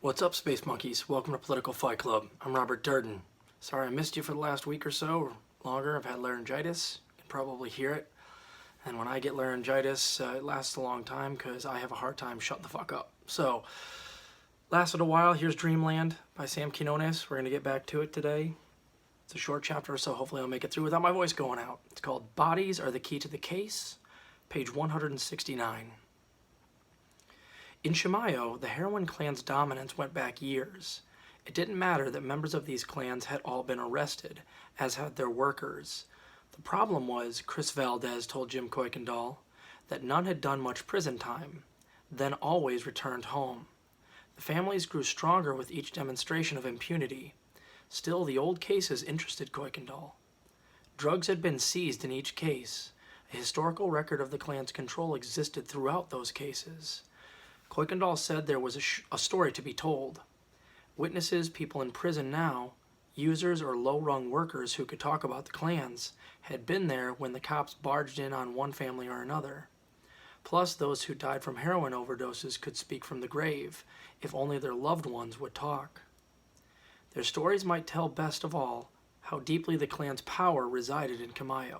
What's up, Space Monkeys? Welcome to Political Fight Club. I'm Robert Durden. Sorry I missed you for the last week or so, or longer. I've had laryngitis. You can probably hear it. And when I get laryngitis, it lasts a long time because I have a hard time shutting the fuck up. So, lasted a while. Here's Dreamland by Sam Quinones. We're going to get back to it today. It's a short chapter, so hopefully I'll make it through without my voice going out. It's called Bodies Are the Key to the Case, page 169. In Chimayo, the heroin clan's dominance went back years. It didn't matter that members of these clans had all been arrested, as had their workers. The problem was, Chris Valdez told Jim Kuykendall, that none had done much prison time, then always returned home. The families grew stronger with each demonstration of impunity. Still, the old cases interested Kuykendall. Drugs had been seized in each case. A historical record of the clan's control existed throughout those cases. Kuykendall said there was a story to be told. Witnesses, people in prison now, users or low-rung workers who could talk about the clans, had been there when the cops barged in on one family or another. Plus, those who died from heroin overdoses could speak from the grave, if only their loved ones would talk. Their stories might tell best of all how deeply the clan's power resided in Chimayo.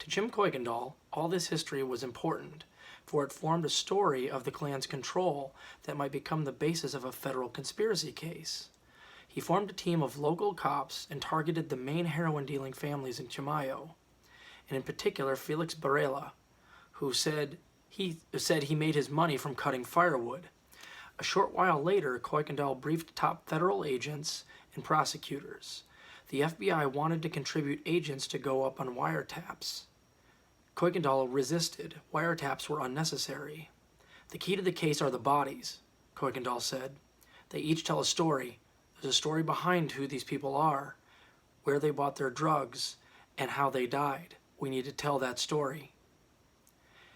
To Jim Kuykendall, all this history was important, for it formed a story of the clan's control that might become the basis of a federal conspiracy case. He formed a team of local cops and targeted the main heroin-dealing families in Chimayo, and in particular Felix Barela, who said he made his money from cutting firewood. A short while later, Kuykendall briefed top federal agents and prosecutors. The FBI wanted to contribute agents to go up on wiretaps. Kuykendall resisted. Wiretaps were unnecessary. The key to the case are the bodies, Kuykendall said. They each tell a story. There's a story behind who these people are, where they bought their drugs, and how they died. We need to tell that story.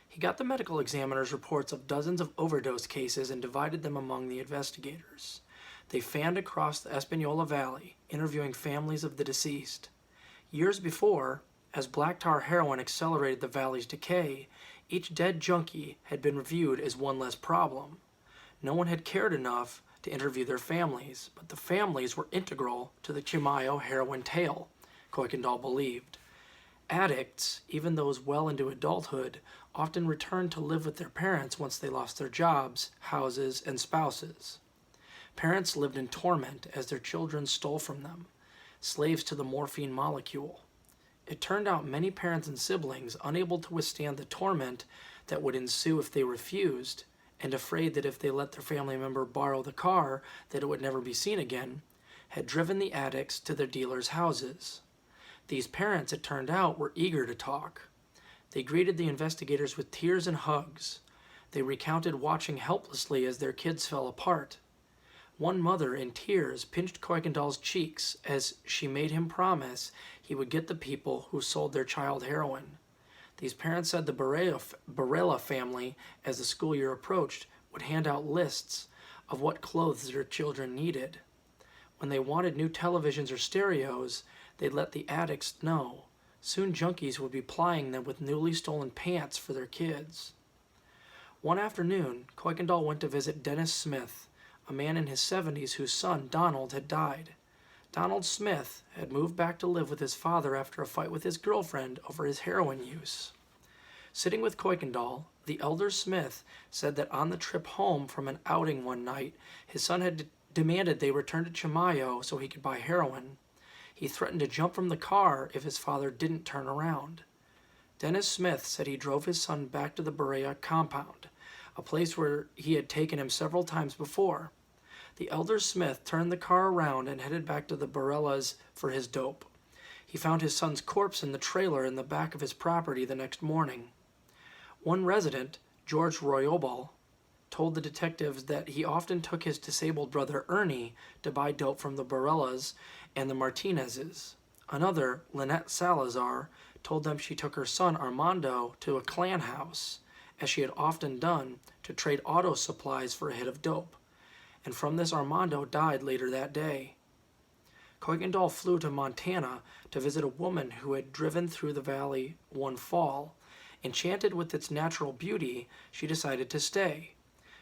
He got the medical examiner's reports of dozens of overdose cases and divided them among the investigators. They fanned across the Espanola Valley, interviewing families of the deceased. Years before, as black tar heroin accelerated the valley's decay, each dead junkie had been reviewed as one less problem. No one had cared enough to interview their families, but the families were integral to the Chimayo heroin tale, Kuykendall believed. Addicts, even those well into adulthood, often returned to live with their parents once they lost their jobs, houses, and spouses. Parents lived in torment as their children stole from them, slaves to the morphine molecule. It turned out many parents and siblings, unable to withstand the torment that would ensue if they refused, and afraid that if they let their family member borrow the car, that it would never be seen again, had driven the addicts to their dealers' houses. These parents, it turned out, were eager to talk. They greeted the investigators with tears and hugs. They recounted watching helplessly as their kids fell apart. One mother, in tears, pinched Kuykendall's cheeks as she made him promise he would get the people who sold their child heroin. These parents said the Barela family, as the school year approached, would hand out lists of what clothes their children needed. When they wanted new televisions or stereos, they'd let the addicts know. Soon junkies would be plying them with newly stolen pants for their kids. One afternoon, Kuykendall went to visit Dennis Smith, a man in his 70s whose son, Donald, had died. Donald Smith had moved back to live with his father after a fight with his girlfriend over his heroin use. Sitting with Kuykendall, the elder Smith said that on the trip home from an outing one night, his son had demanded they return to Chimayo so he could buy heroin. He threatened to jump from the car if his father didn't turn around. Dennis Smith said he drove his son back to the Berea compound, a place where he had taken him several times before. The elder Smith turned the car around and headed back to the Barelas for his dope. He found his son's corpse in the trailer in the back of his property the next morning. One resident, George Royobal, told the detectives that he often took his disabled brother Ernie to buy dope from the Barelas and the Martinezes. Another, Lynette Salazar, told them she took her son Armando to a clan house, as she had often done, to trade auto supplies for a hit of dope. And from this Armando died later that day. Kuykendall flew to Montana to visit a woman who had driven through the valley one fall. Enchanted with its natural beauty, she decided to stay.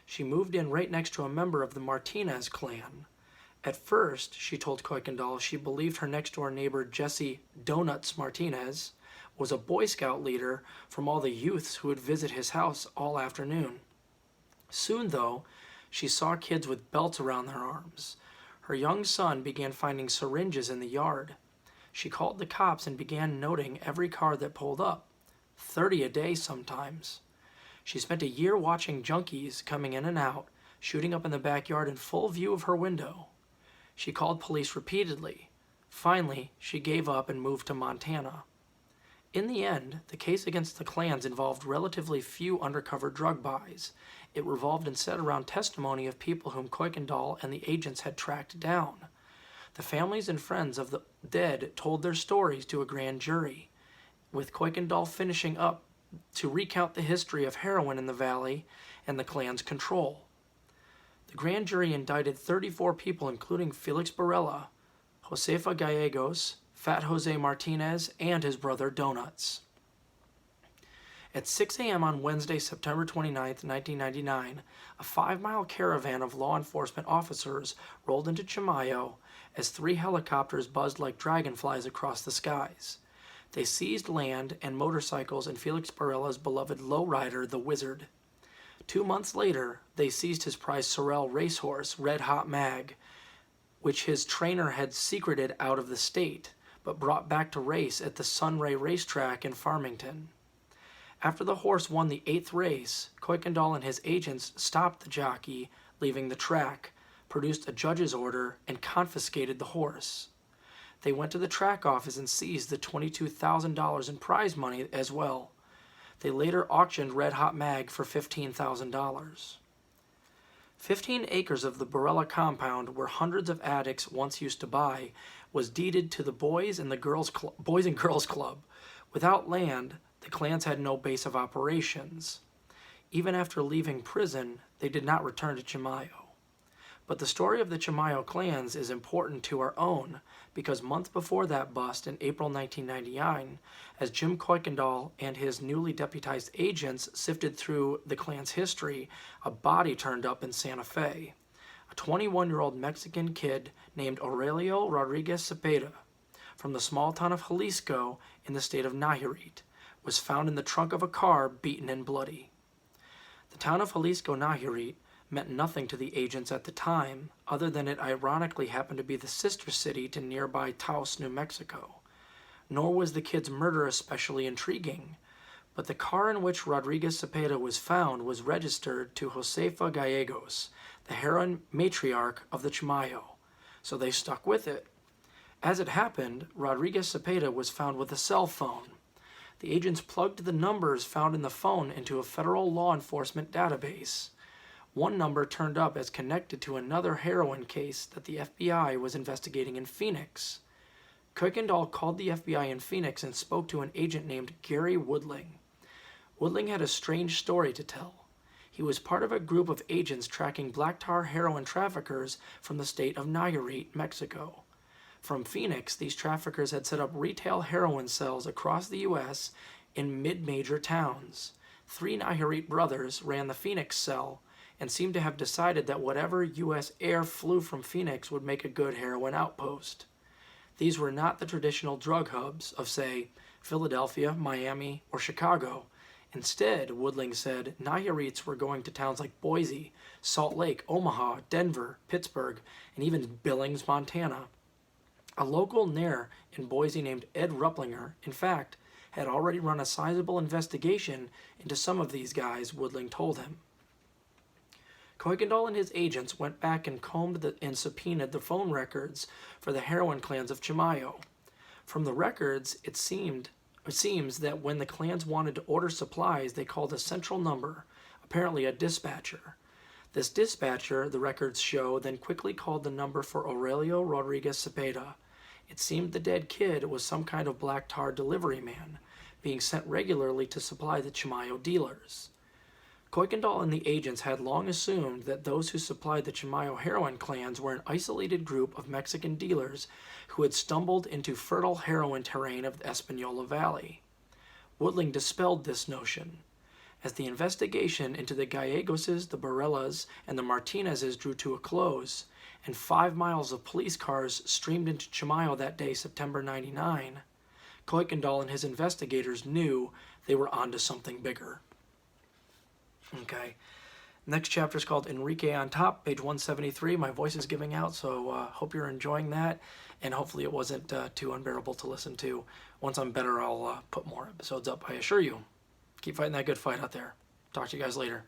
She moved in right next to a member of the Martinez clan. At first, she told Kuykendall she believed her next-door neighbor Jesse Donuts Martinez was a Boy Scout leader from all the youths who would visit his house all afternoon. Soon, though, she saw kids with belts around their arms. Her young son began finding syringes in the yard. She called the cops and began noting every car that pulled up, 30 a day sometimes. She spent a year watching junkies coming in and out, shooting up in the backyard in full view of her window. She called police repeatedly. Finally, she gave up and moved to Montana. In the end, the case against the clans involved relatively few undercover drug buys. It revolved instead around testimony of people whom Kuykendall and the agents had tracked down. The families and friends of the dead told their stories to a grand jury, with Kuykendall finishing up to recount the history of heroin in the valley and the clan's control. The grand jury indicted 34 people, including Felix Barella, Josefa Gallegos, Fat Jose Martinez, and his brother Donuts. At 6 a.m. on Wednesday, September 29, 1999, a 5-mile caravan of law enforcement officers rolled into Chimayo as 3 helicopters buzzed like dragonflies across the skies. They seized land and motorcycles and Felix Barella's beloved lowrider, the Wizard. 2 months later, they seized his prized sorrel racehorse, Red Hot Mag, which his trainer had secreted out of the state, but brought back to race at the Sunray Racetrack in Farmington. After the horse won the 8th race, Kuykendall and his agents stopped the jockey leaving the track, produced a judge's order, and confiscated the horse. They went to the track office and seized the $22,000 in prize money as well. They later auctioned Red Hot Mag for $15,000. 15 acres of the Barella compound, where hundreds of addicts once used to buy, was deeded to the Boys and Girls Club. Without land, the clans had no base of operations. Even after leaving prison, they did not return to Chimayo. But the story of the Chimayo clans is important to our own, because months before that bust in April 1999, as Jim Kuykendall and his newly deputized agents sifted through the clan's history, a body turned up in Santa Fe. A 21-year-old Mexican kid named Aurelio Rodriguez Cepeda, from the small town of Jalisco in the state of Nayarit, was found in the trunk of a car, beaten and bloody. The town of Jalisco, Nayarit, meant nothing to the agents at the time, other than it ironically happened to be the sister city to nearby Taos, New Mexico. Nor was the kid's murder especially intriguing, but the car in which Rodriguez Cepeda was found was registered to Josefa Gallegos, the heroin matriarch of the Chimayo, so they stuck with it. As it happened, Rodriguez Cepeda was found with a cell phone. The agents plugged the numbers found in the phone into a federal law enforcement database. One number turned up as connected to another heroin case that the FBI was investigating in Phoenix. Kuykendall called the FBI in Phoenix and spoke to an agent named Gary Woodling. Woodling had a strange story to tell. He was part of a group of agents tracking black tar heroin traffickers from the state of Nayarit, Mexico. From Phoenix, these traffickers had set up retail heroin cells across the U.S. in mid-major towns. 3 Nayarit brothers ran the Phoenix cell and seemed to have decided that whatever U.S. air flew from Phoenix would make a good heroin outpost. These were not the traditional drug hubs of, say, Philadelphia, Miami, or Chicago. Instead, Woodling said, Nayarits were going to towns like Boise, Salt Lake, Omaha, Denver, Pittsburgh, and even Billings, Montana. A local nair in Boise named Ed Rupplinger, in fact, had already run a sizable investigation into some of these guys, Woodling told him. Kuykendall and his agents went back and combed and subpoenaed the phone records for the heroin clans of Chimayo. From the records, it seems that when the clans wanted to order supplies, they called a central number, apparently a dispatcher. This dispatcher, the records show, then quickly called the number for Aurelio Rodriguez Cepeda. It seemed the dead kid was some kind of black tar delivery man, being sent regularly to supply the Chimayo dealers. Kuykendall and the agents had long assumed that those who supplied the Chimayo heroin clans were an isolated group of Mexican dealers who had stumbled into fertile heroin terrain of the Espanola Valley. Woodling dispelled this notion. As the investigation into the Gallegoses, the Barellas, and the Martinezes drew to a close, and 5 miles of police cars streamed into Chimayo that day, September 99, Kuykendall and his investigators knew they were onto something bigger. Okay. Next chapter is called Enrique on Top, page 173. My voice is giving out, so hope you're enjoying that, and hopefully it wasn't too unbearable to listen to. Once I'm better, I'll put more episodes up, I assure you. Keep fighting that good fight out there. Talk to you guys later.